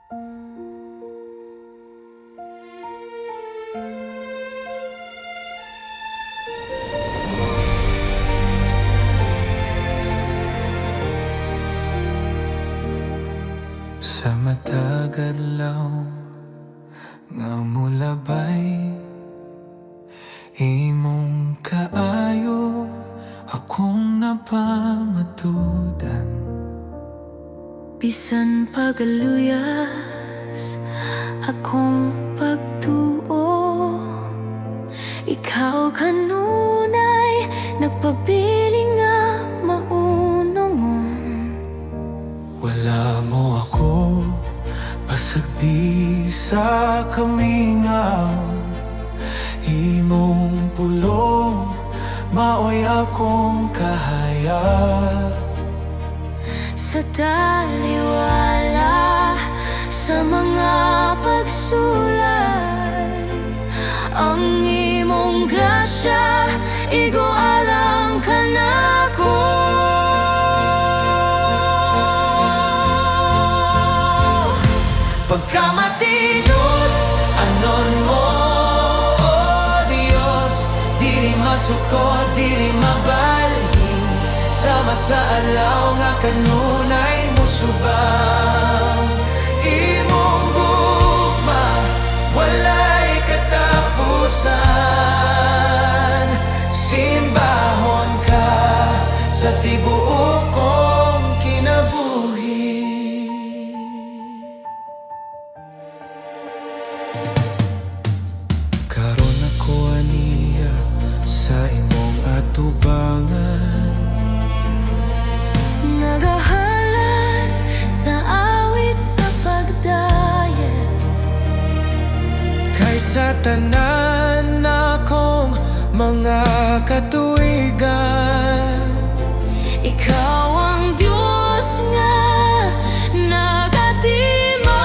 Sa matag adlaw nga mulabay, imong kaayo akong napamatudan. Bisan pagaluyas akong pagtuo, ikaw kanunay nagpabiling nga maunong. Wala mo ako pasagdi sa kamingaw, imong pulong maoy akong kahayag. Sa taliwala sa mga pagsulay, ang imong grasya igualang ka nako. Pagkamatinod anon mo, oh Diyos, dili masuko, dili mabalhin. Sama sa adlaw nga kanunay musubang, imong gugma walay katapusan. Simbahon ka sa tibuok kong kinabuhi. Karon ako aniya sa imong atubangan, Nagahalan sa awit sa pagdayan, kaysa tanan akong mga katuigan. ikaw ang Diyos nga nagatima.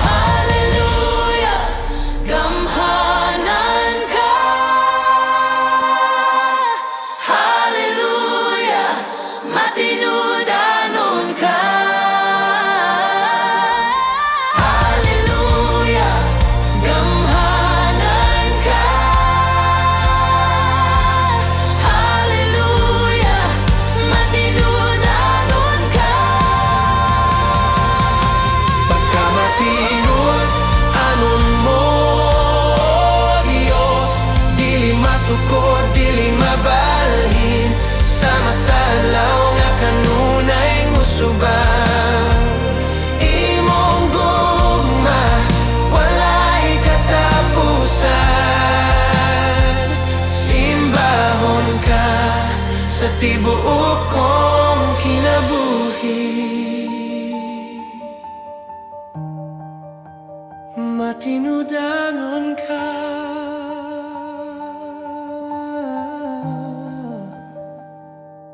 Hallelujah, gamhanan ka. Hallelujah, matinudanon ka. Hallelujah, gamhanan ka. Hallelujah, matinudanon ka. Pagkamatinod anon mo, Diyos, dili masuko, dili mabalhin. Sama sa adlaw nga kanunay musubang, imong gugma walay katapusan. Simbahon ka sa tibuok kong kinabuhi. Matinudanon ka.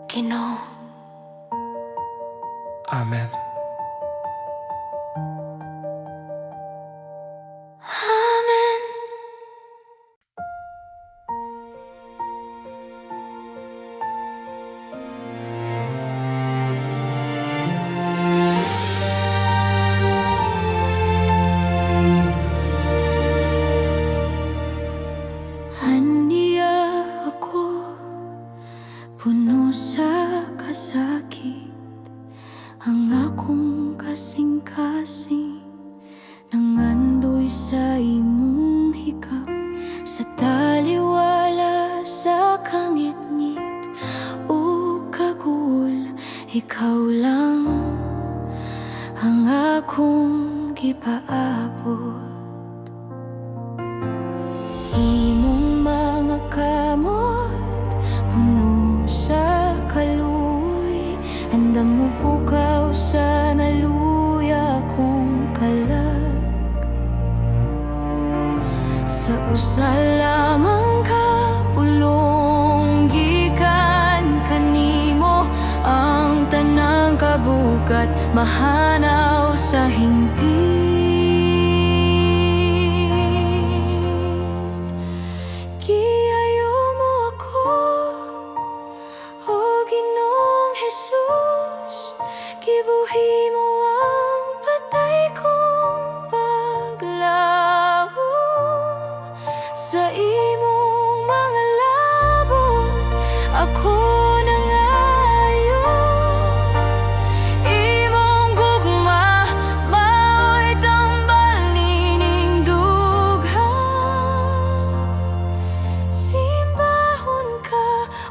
Ginoo. Amen. Amen. Aniya ako, puno sa kasakit, ang akong kasing-kasing nangandoy sa imong hikap. Sa taliwala sa kangit-ngit o kagul, ikaw lang ang akong gipaabot. Imong mga kamot puno sa kaluoy, andam mo pukaw sa naluya kong kalag. Sa usa lamang ka pulong gikan kanimo, ang tanang kabugat mahanaw sa hingpit. Giayo mo ako, o Ginoo.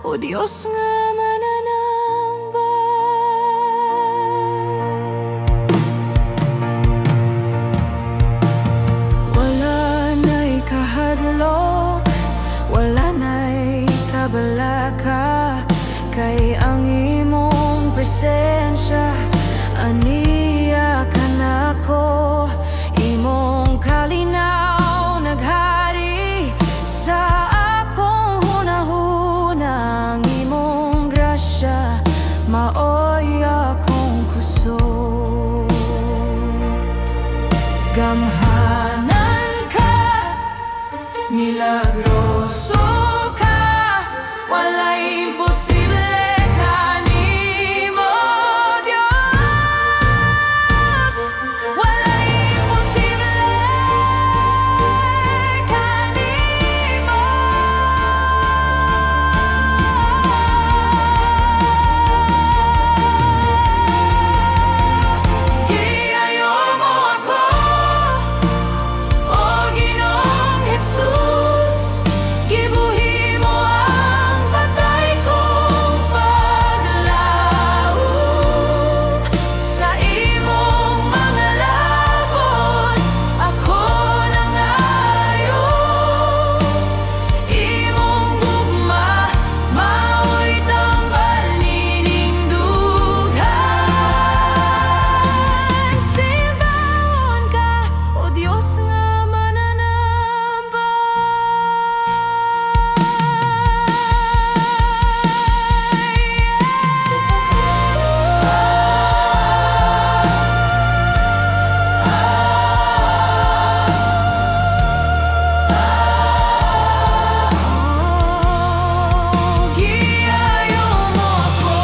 o Diyos nga mananamba. Wala na'y kahadlok, wala na'y kabalaka, kay ang imong presensya aniya ka nako. Imong kalinaw naghari sa akong hunahuna, ang imong grasya maoy akong kusog. Gamhanan ka, milagroso ka, wala'y imposible kanimo, Diyos. Wala'y imposible kanimo. Giayo mo ako, o Ginoong Jesus. Gibuhi mo ang patay kong paglaom. Sa imong mga labot ako nangayo. Imong gugma maoy tambal nining dughan. Simbahon ka, o Diyos nga mananamba. Giayo mo ako,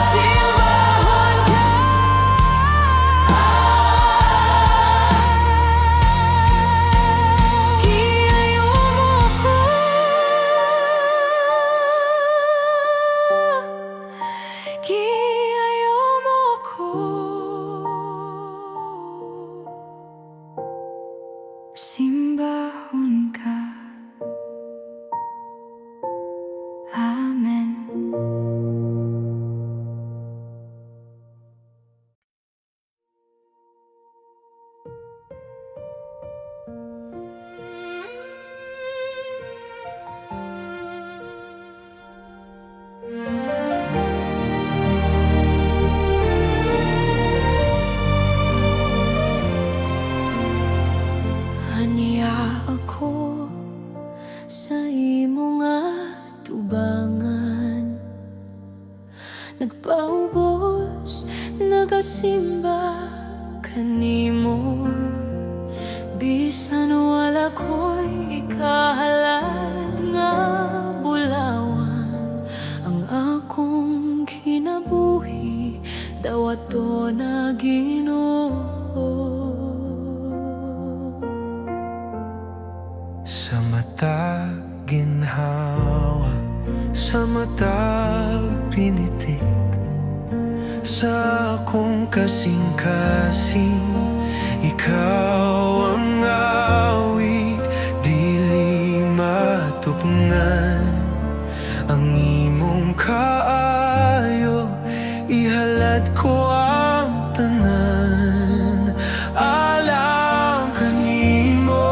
simbahon ka. Giayo mo ako, giayo mo ako. Simbahon ka. Amen. Aniya ako sa imong atubangan, nagpaubos, nagasimba kanimo. Bisan wala ko'y ikahalad nga bulawan, ang akong kinabuhi dawato na Ginoo. Sa mata ginhawa, sa mata pinitik, sa akong kasing-kasing ikaw ang awit. Dili matupngan ang imong kaayo, ihalad ko ang tanan alang kanimo.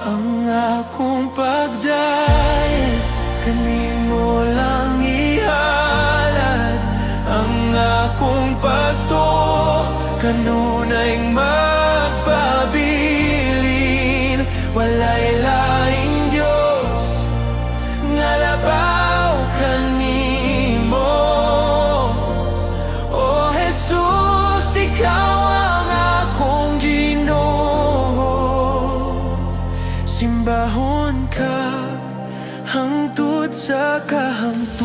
Ang akong pagdayon kanimo lang ihalad, ang akong pagtuo kanunay magpabilin. Walay laing Diyos nga labaw kanimo, o Jesus, ikaw ang akong Ginoo. Simbahon ka hangtod sa kahangturan.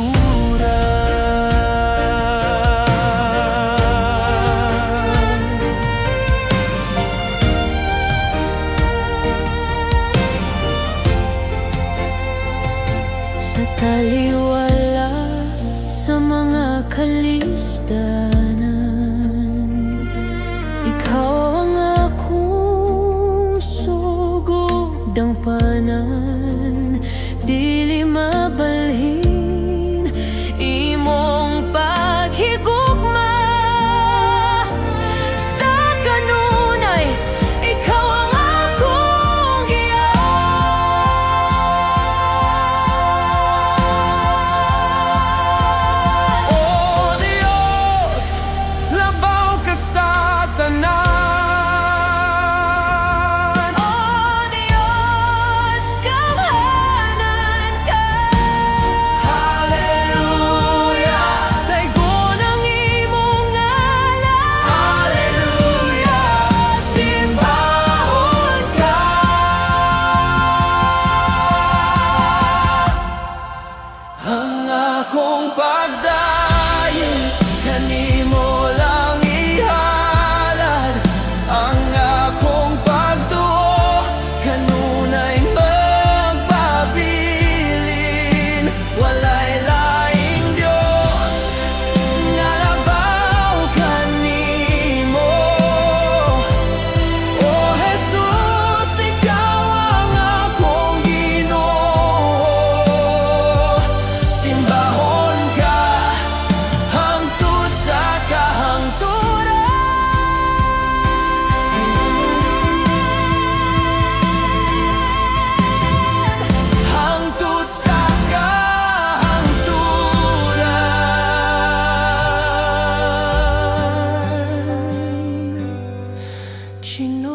Sa taliwala sa mga kalistanan, ikaw ang dangpanan, dili mabalhin imong paghigugma. Sa kanunay, ikaw ang akong giyan. O Diyos, labaw ka sa tanan. Akong pagdayon, kanimo lang ihalad. Ang akong pagtuo, kanunay magpabilin. Walay laing Diyos, nalabaw kanimo. O Jesus, ikaw ang akong Ginoo. Simbahon ka hangtod sa kahangturan. Hangtod sa kahangturan. Ginoo.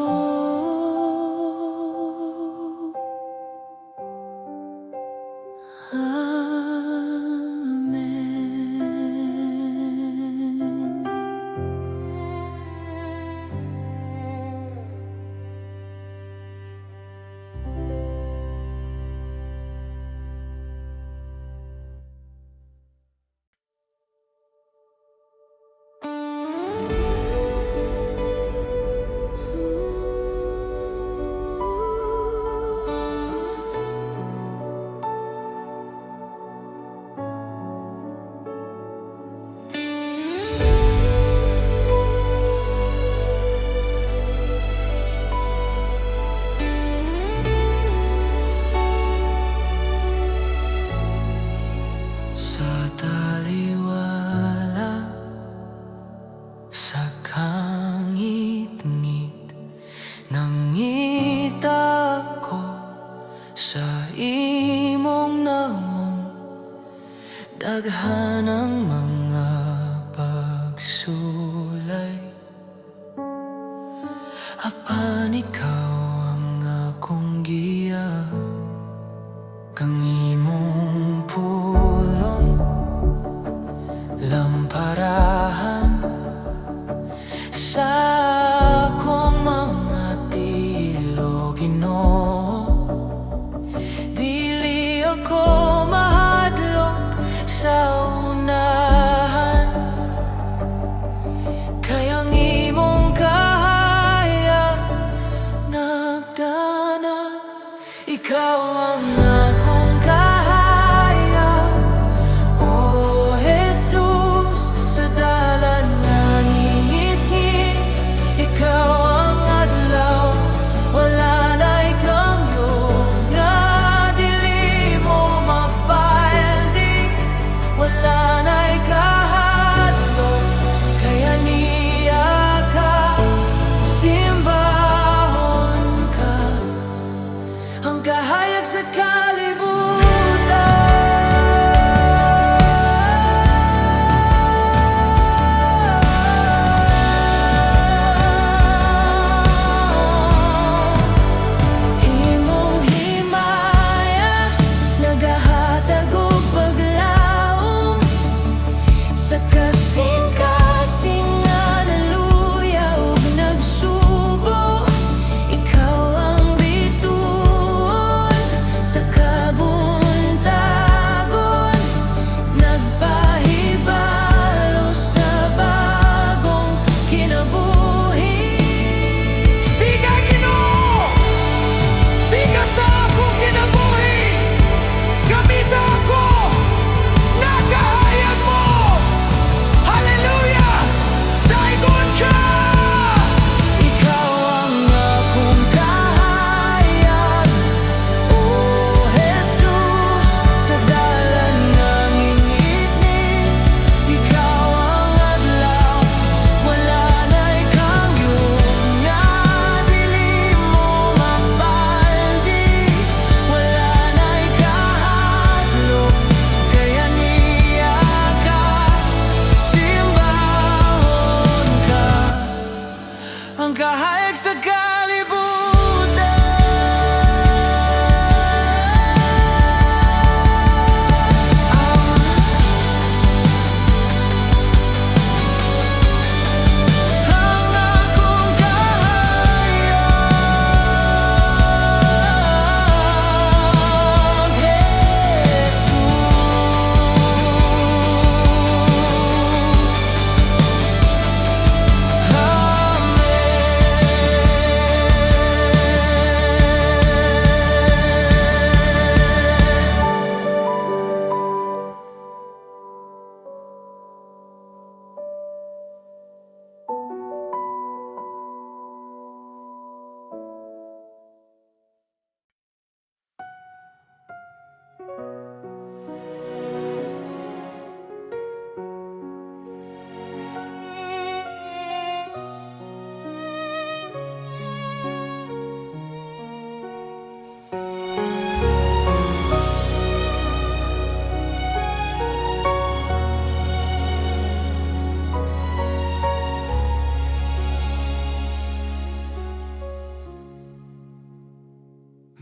Sa taliwala, sa kangit-ngit, nangita ko sa imong naong. Daghan ang mga pagsulay, apan ikaw ang akong giya. Kang imong pulong, lamparahan sa akong mga tilo, Ginoo. Dili ako mahadlok sa unahan, kay ang imong kahayag na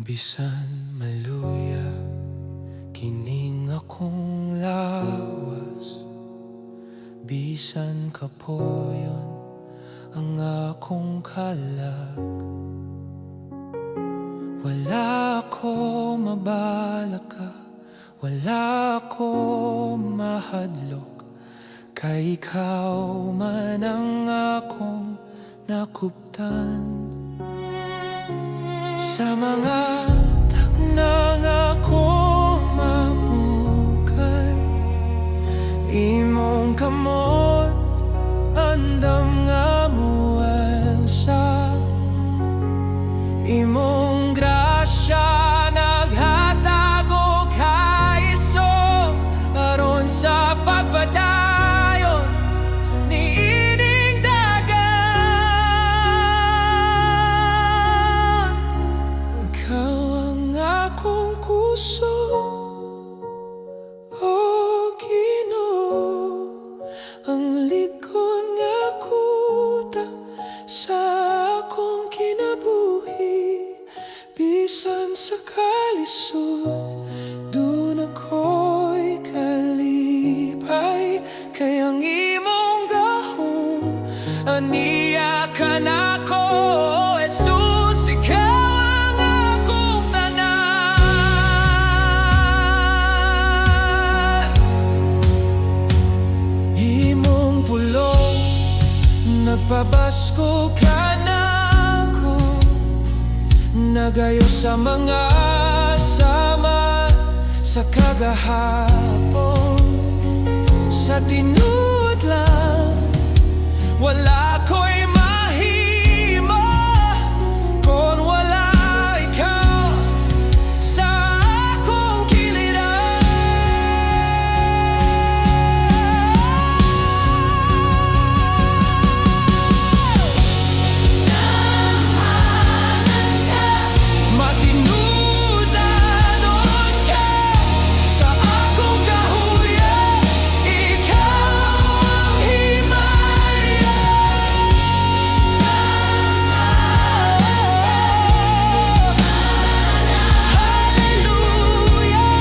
Bisan maluya, kining akong lawas. Bisan kapoyon ang akong kalag. Wala ko mabalaka, wala ko mahadlok. Kay ikaw man ang akong nakuptan. Sa mga taknang ako mabukay, imong kamot andam nga muelsa. Imong grasya naghatag og kaisog aron sa pagpadayon ni ining dagan. Ikaw ang akong kusog, o Ginoo, ang likod nga kuta sa akong kinabuhi. Bisan sa kalisod, dun ako'y kalipay. Kay ang imong gahom, aniya ka na ko, Jesus, ikaw ang akong tanan. Imong pulong, nagpabasko ka na ko, nagayo sa mga sama sa kagahapon. Sa tinuod lang, wala ko'y mahimo kung wala ikaw sa akong giliran. Matinudanon ka sa akong kahuyan, ikaw ang himaya. Hallelujah,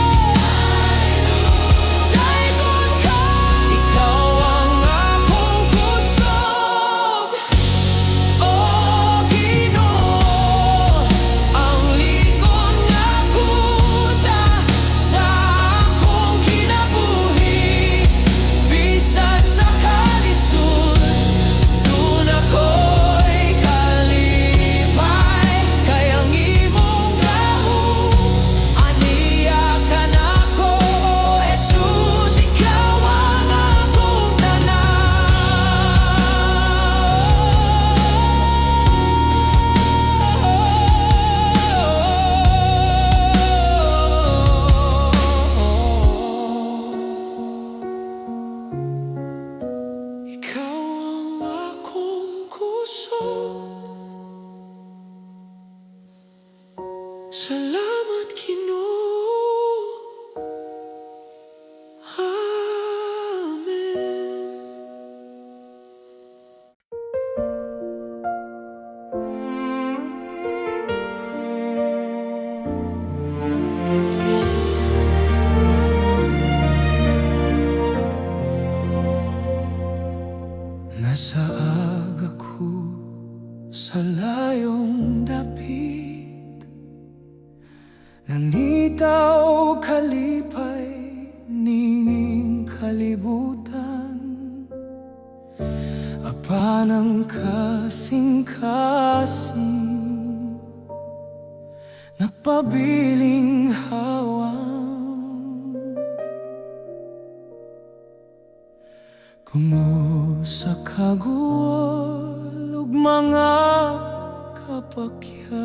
dayon ka. Ikaw ang akong kusog, o Ginoo, ang likod nga kuta sa akong kinabuhi. Bisan sa kalisod, dun ako'y kalipay. Kay ang imong gahom, aniya ka na ko, Jesus, ikaw ang akong tanan. Ikaw ang akong kusog. Salamat, Ginoo. Amen. kalayong dapit, nanitaw kalipay, ninging kalibutan, apanang kasing-kasing, nagpabiling hawang. Kuno sa kaguol ug mga kapakyasan,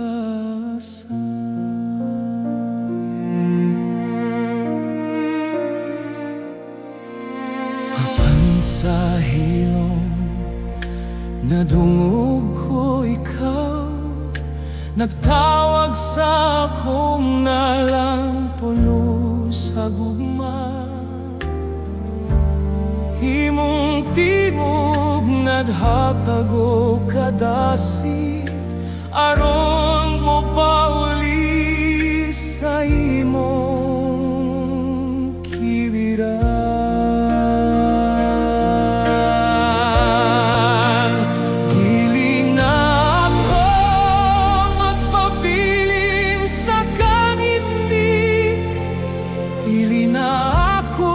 apan sa hilom nadungog ko ikaw, nagtawag sa akong nalampulo sa gugma. Himong tingog nadhatag o kadasi, aron mo pauli sa imong kibiran. Dili na ako magpabiling sa kangindig, dili na ako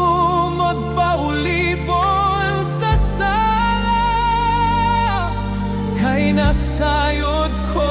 magpaulipon sa sala, kay nasayod ko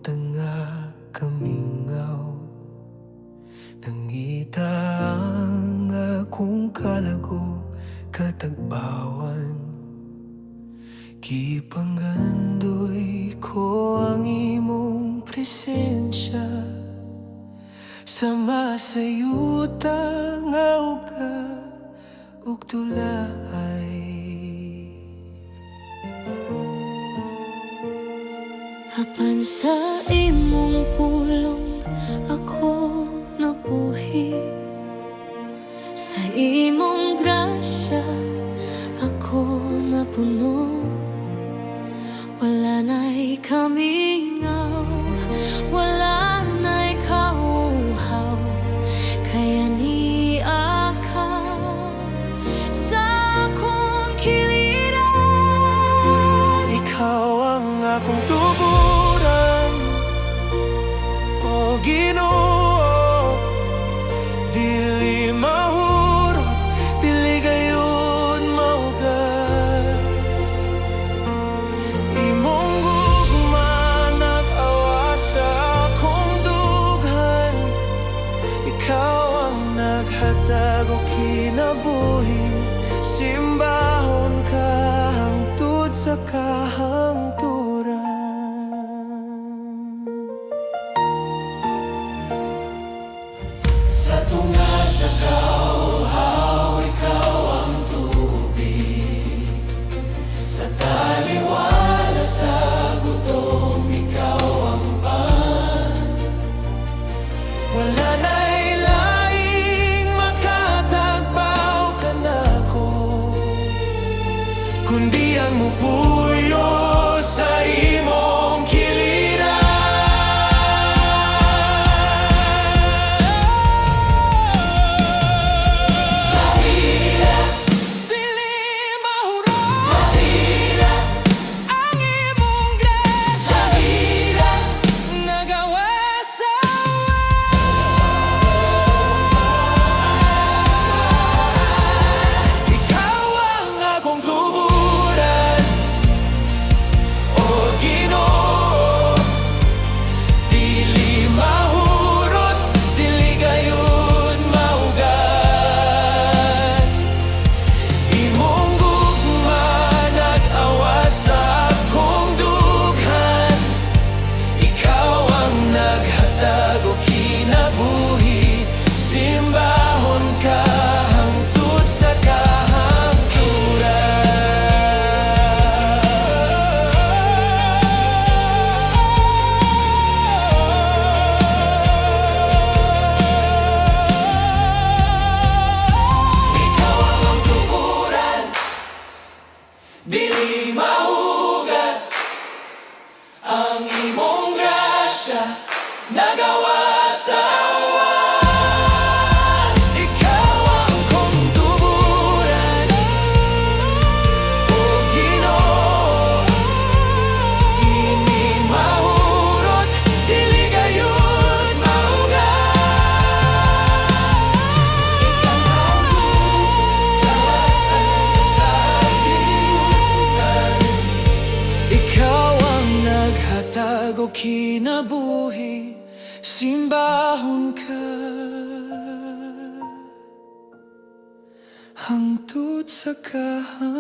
tanga kamingaw, nangita ang akong kalago katagbawan. Gipanggandoy ko ang imong presensya, sama sa yuta nga uga ug dulay. Apan sa imong pulong ako nabuhi, sa imong grasya ako napuno. Wala na'y kamingaw, wala na'y kauhaw, kaya niya ka sa akong kiliran. Ikaw ang akong tuburan, o Ginoo. Dili mahurot, dili gayon maugat. Imong gugma nag-awa sa akong dughan. Ikaw ang naghatag og kinabuhi, simbahon ka hangtod sa kahangturan. Sa tunga sa kauhaw, ikaw ang tubig. Sa taliwala sa gutom, ikaw ang pan. Wala na'y laing makatagbaw ka nako, kundi ang mupuyo sa imong kiliran. Dili mahurot ang imong grasya, nagawa sa ikaw ang akong tuburan, o Ginoo. Dili mahurot, dili gayon maugat. Imong gugma nag-awa sa akong dughan. Ikaw ang naghatag og kinabuhi, simbahon ka hangtod sa ikaw ang akong tuburan, dili maugat. Ang imong grasya nagawa sa awas. Ikaw ang kong tuburan, o Ginoo. Dili mahurot, dili gayon maugat. Ikaw ang naghatag og kinabuhi, simbahon ka hangtod sa kahangturan.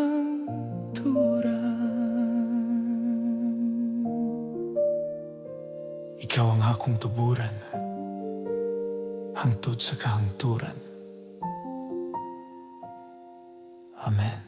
Ikaw ang akong tuburan, hangtod sa kahangturan. Amen.